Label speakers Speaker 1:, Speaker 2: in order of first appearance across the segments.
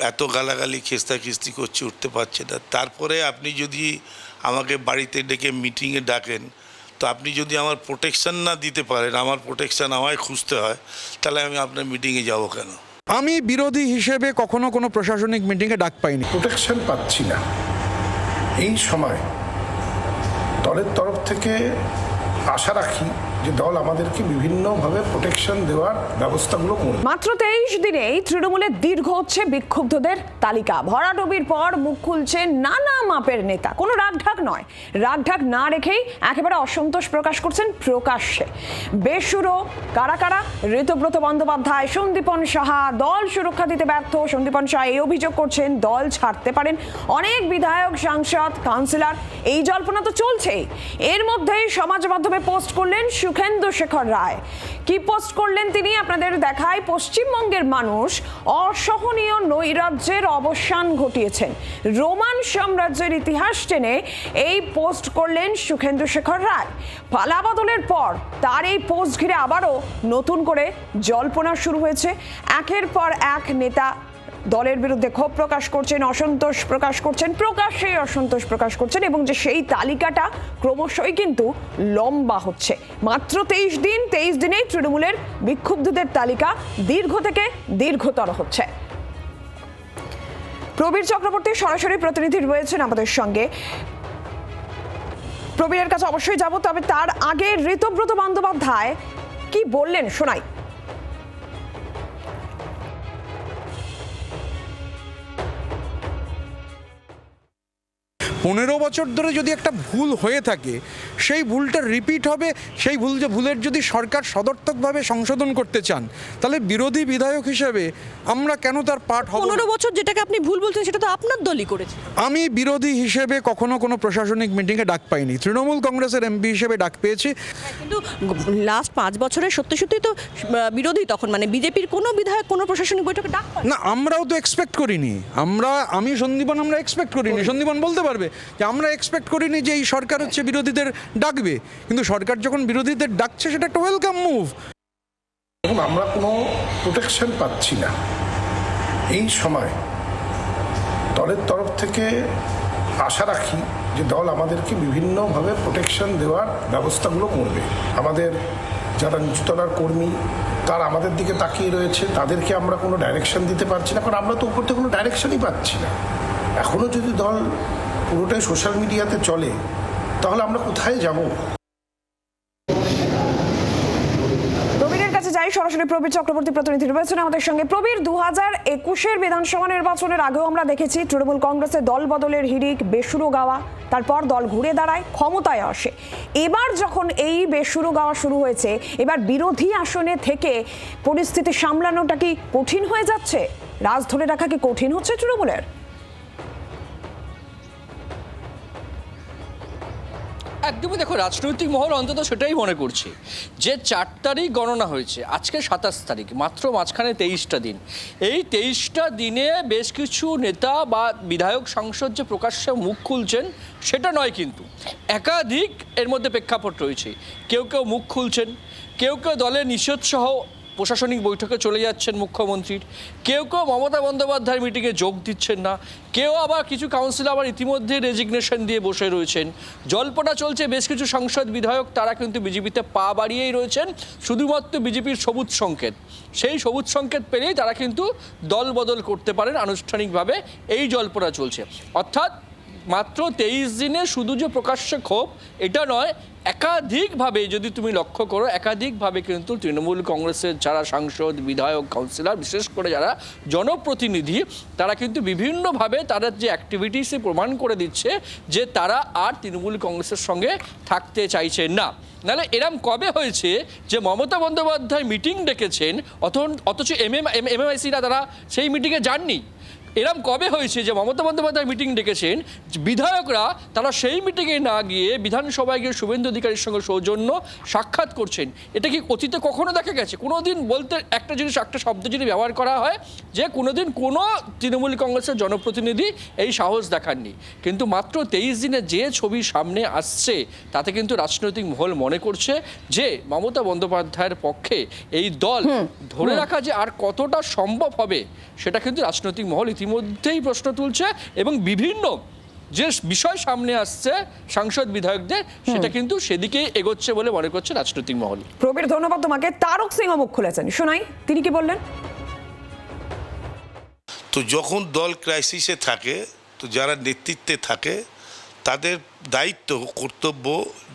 Speaker 1: এত গালাগালি খেস্তাখিস্তি করছে, উঠতে পারছে না। তারপরে আপনি যদি আমাকে বাড়িতে ডেকে মিটিংয়ে ডাকেন, তো আপনি যদি আমার প্রোটেকশন না দিতে পারেন, আমার প্রোটেকশন আমায় খুঁজতে হয়, তাহলে আমি আপনার মিটিংয়ে যাব কেন?
Speaker 2: আমি বিরোধী হিসেবে কখনো কোনো প্রশাসনিক মিটিংয়ে ডাক পাইনি।
Speaker 3: প্রোটেকশন পাচ্ছি না এই সময়। দলের তরফ থেকে আশা রাখি যে দল আমাদেরকে বিভিন্নভাবে প্রোটেকশন দেওয়ার ব্যবস্থাগুলো করবে।
Speaker 4: মাত্র 23 দিনেই তৃণমূলের দীর্ঘ হচ্ছে বিক্ষুব্ধদের তালিকা। ভরাডুবির পর মুখ খুলছে নানা মাপের নেতা। কোনো রাগঢাক নয়, রাগঢাক না রেখেই একেবারে অসন্তোষ প্রকাশ করছেন প্রকাশ্যে। বেসুরো কারা কারা? ঋতব্রত বন্দ্যোপাধ্যায়, সন্দীপন সাহা দল সুরক্ষা দিতে ব্যর্থ। সন্দীপন সাহা এই অভিযোগ করছেন দল ছাড়তে পারেন অনেক বিধায়ক, সাংসদ, কাউন্সিলর। এই জল্পনা তো চলছেই। এর মধ্যেই সমাজ মাধ্যমে পোস্ট করলেন সুখেন্দু শেখর রায়। কি পোস্ট করলেন তিনি আপনাদের দেখায়। পশ্চিমবঙ্গের মানুষ অসহনীয় নৈরাজ্যের অবসান ঘটিয়েছেন। রোমান সাম্রাজ্যের ইতিহাস টেনে এই পোস্ট করলেন সুখেন্দু শেখর রায়। পালা বদলের পর তার এই পোস্ট ঘিরে আবারও নতুন করে জল্পনা শুরু হয়েছে। একের পর এক নেতা দলের বিরুদ্ধে ক্ষোভ প্রকাশ করছেন, অসন্তোষ প্রকাশ করছেন, প্রকাশ্যেই অসন্তোষ প্রকাশ করছেন, এবং যে সেই তালিকাটা ক্রমশই কিন্তু লম্বা হচ্ছে। মাত্র 23 দিনেই তৃণমূলের বিক্ষুব্ধদের তালিকা দীর্ঘ থেকে দীর্ঘতর হচ্ছে। প্রবীর চক্রবর্তী সরাসরি প্রতিনিধি রয়েছেন আমাদের সঙ্গে। প্রবীরের কাছে অবশ্যই যাব, তবে তার আগে ঋতব্রত বন্দ্যোপাধ্যায় কি বললেন শোনাই।
Speaker 2: 15 বছর ধরে যদি একটা ভুল হয়ে থাকে, সেই ভুলটা রিপিট হবে। সেই ভুলের যদি সরকার সদর্থকভাবে সংশোধন করতে চান, তাহলে বিরোধী বিধায়ক হিসেবে আমরা কেন তার পার্ট হব?
Speaker 5: 15 বছর যেটাকে আপনি ভুল বলছেন সেটা তো আপনার দলই করেছে।
Speaker 2: আমি বিরোধী হিসেবে কখনো কোনো প্রশাসনিক মিটিংয়ে ডাক পাইনি। তৃণমূল কংগ্রেসের এমপি হিসেবে ডাক পেয়েছি।
Speaker 5: কিন্তু লাস্ট 5 বছরে সত্যি তো বিরোধী, তখন মানে বিজেপির কোনো বিধায়ক কোনো প্রশাসনিক বৈঠকে ডাক পায়
Speaker 2: না, আমরাও তো এক্সপেক্ট করিনি। আমি সন্দীপন আমরা এক্সপেক্ট করিনি। সন্দীপন বলতে পারবে যে আমরা এক্সপেক্ট করিনি যে এই সরকার হচ্ছে বিরোধীদের ডাকবে, কিন্তু সরকার যখন বিরোধীদের ডাকছে সেটা একটা ওয়েলকাম মুভ।
Speaker 3: এবং আমরা কোনো প্রোটেকশন পাচ্ছি না এই সময়। দলের তরফ থেকে আশা রাখি যে দল আমাদেরকে বিভিন্নভাবে প্রোটেকশন দেওয়ার ব্যবস্থাগুলো করবে। আমাদের যারা নিচতলার কর্মী তারা আমাদের দিকে তাকিয়ে রয়েছে, তাদেরকে আমরা কোনো ডাইরেকশন দিতে পারছি না, কারণ আমরা তো উপর থেকে কোনো ডাইরেকশনই পাচ্ছি না। এখনও যদি দল পুরোটাই সোশ্যাল মিডিয়াতে চলে, তাহলে আমরা কোথায় যাব?
Speaker 4: প্রবীরের কাছে যাই সরাসরি। প্রবীর চক্রবর্তী প্রতিনিধি রয়েছেন আমাদের সঙ্গে। প্রবীর, 2021-এর বিধানসভা নির্বাচনের আগেও আমরা দেখেছি তৃণমূল কংগ্রেসের দল বদলের হিড়িক, বেসুরো গাওয়া, তারপর দল ঘুরে দাঁড়ায়, ক্ষমতায় আসে। এবার যখন এই বেসুরো গাওয়া শুরু হয়েছে, এবার বিরোধী আসনে থেকে পরিস্থিতি সামলানোটা কি কঠিন হয়ে যাচ্ছে? রাজ ধরে রাখা কি কঠিন হচ্ছে তৃণমূলের?
Speaker 6: একদমই দেখো, রাজনৈতিক মহল অন্তত সেটাই মনে করছে যে 4 তারিখ গণনা হয়েছে, আজকে 27 তারিখ, মাত্র মাঝখানে 23টা দিন। এই 23টা দিনে বেশ কিছু নেতা বা বিধায়ক, সাংসদ যে প্রকাশ্যে মুখ খুলছেন সেটা নয়, কিন্তু একাধিক এর মধ্যে প্রেক্ষাপট রয়েছে। কেউ মুখ খুলছেন, কেউ দলের নিষেধসহ প্রশাসনিক বৈঠকে চলে যাচ্ছেন মুখ্যমন্ত্রীর, কেউ মমতা বন্দ্যোপাধ্যায়ের মিটিংয়ে যোগ দিচ্ছেন না, কেউ আবার কিছু কাউন্সিলর আবার ইতিমধ্যে রেজিগনেশন দিয়ে বসে রয়েছেন। জল্পনা চলছে বেশ কিছু সাংসদ, বিধায়ক তারা কিন্তু বিজেপিতে পা বাড়িয়েই রয়েছেন, শুধুমাত্র বিজেপির সবুজ সংকেত, সেই সবুজ সংকেত পেলেই তারা কিন্তু দল বদল করতে পারেন আনুষ্ঠানিকভাবে, এই জল্পনা চলছে। অর্থাৎ মাত্র 23 দিনে শুধু যে প্রকাশ্যে ক্ষোভ এটা নয়, একাধিকভাবে যদি তুমি লক্ষ্য করো, একাধিকভাবে কিন্তু তৃণমূল কংগ্রেসের যারা সাংসদ, বিধায়ক, কাউন্সিলর, বিশেষ করে যারা জনপ্রতিনিধি, তারা কিন্তু বিভিন্নভাবে তাদের যে অ্যাক্টিভিটিসে প্রমাণ করে দিচ্ছে যে তারা আর তৃণমূল কংগ্রেসের সঙ্গে থাকতে চাইছে না। নাহলে এরম কবে হয়েছে যে মমতা বন্দ্যোপাধ্যায় মিটিং ডেকেছেন অথচ এমএমআইসিরা তারা সেই মিটিংয়ে যাননি? এরম কবে হয়েছে যে মমতা বন্দ্যোপাধ্যায় মিটিং ডেকেছেন, বিধায়করা তারা সেই মিটিংয়ে না গিয়ে বিধানসভায় গিয়ে শুভেন্দু অধিকারীর সঙ্গে সৌজন্য সাক্ষাৎ করছেন? এটা কি অতীতে কখনো দেখা গেছে? কোনোদিন বলতে একটা শব্দ যদি ব্যবহার করা হয় যে কোনোদিন কোনো তৃণমূল কংগ্রেসের জনপ্রতিনিধি এই সাহস দেখাননি। কিন্তু মাত্র 23 দিনে যে ছবি সামনে আসছে তাতে কিন্তু রাজনৈতিক মহল মনে করছে যে মমতা বন্দ্যোপাধ্যায়ের পক্ষে এই দল ধরে রাখা যে আর কতটা সম্ভব হবে সেটা কিন্তু রাজনৈতিক মহল ইতিমধ্যে ইতিমধ্যেই প্রশ্ন তুলছে এবং বিভিন্ন যে বিষয় সামনে আসছে সাংসদ বিধায়কদের সেটা কিন্তু সেদিকেই এগোচ্ছে বলে মনে করছে রাজনৈতিক মহল।
Speaker 4: প্রবীর, ধন্যবাদ তোমাকে। তারক সিংহ মুখ খুলেছেন, শোনাই তিনি কি বললেন।
Speaker 1: তো যখন দল ক্রাইসিসে থাকে, তো যারা নেতৃত্বে থাকে তাদের দায়িত্ব কর্তব্য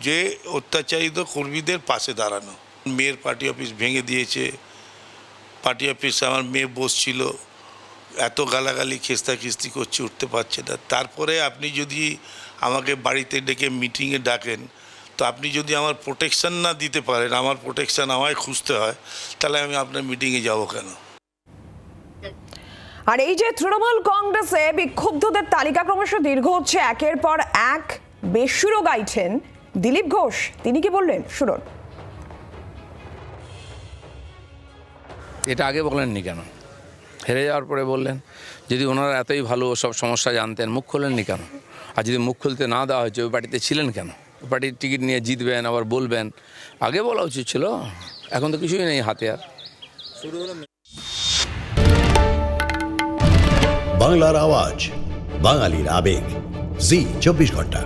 Speaker 1: যে অত্যাচারিত কর্মীদের পাশে দাঁড়ানো। মেয়ের পার্টি অফিস ভেঙে দিয়েছে, পার্টি অফিসে আমার মেয়ে বসছিল, এত গালাগালি খেস্তাখিস্তি করছে, উঠতে পারছে না। তারপরে আপনি যদি আমাকে বাড়িতে ডেকে মিটিংয়ে ডাকেন, তো আপনি যদি আমার প্রোটেকশন না দিতে পারেন, আমার প্রোটেকশন আমায় খুঁজতে হয়, তাহলে আমি আপনার মিটিংয়ে যাব কেন?
Speaker 4: আর এই যে তৃণমূল কংগ্রেসে বিক্ষুব্ধদের তালিকা ক্রমশ দীর্ঘ হচ্ছে, একের পর এক বেসুরো গাইছেন দিলীপ ঘোষ। তিনি কি বললেন, শুনুন।
Speaker 7: এটা আগে বলেননি কেন? হেরে যাওয়ার পরে বললেন। যদি ওনারা এতই ভালো সব সমস্যা জানতেন, মুখ খোলেননি কেন? আর যদি মুখ খুলতে না দেওয়া হয়েছে, ওই পার্টিতে ছিলেন কেন? ওই পার্টির টিকিট নিয়ে জিতবেন, আবার বলবেন, আগে বলা উচিত ছিল। এখন তো কিছুই নেই হাতে আর।
Speaker 8: বাংলার আওয়াজ, বাঙালির আবেগ, জি 24 ঘন্টা।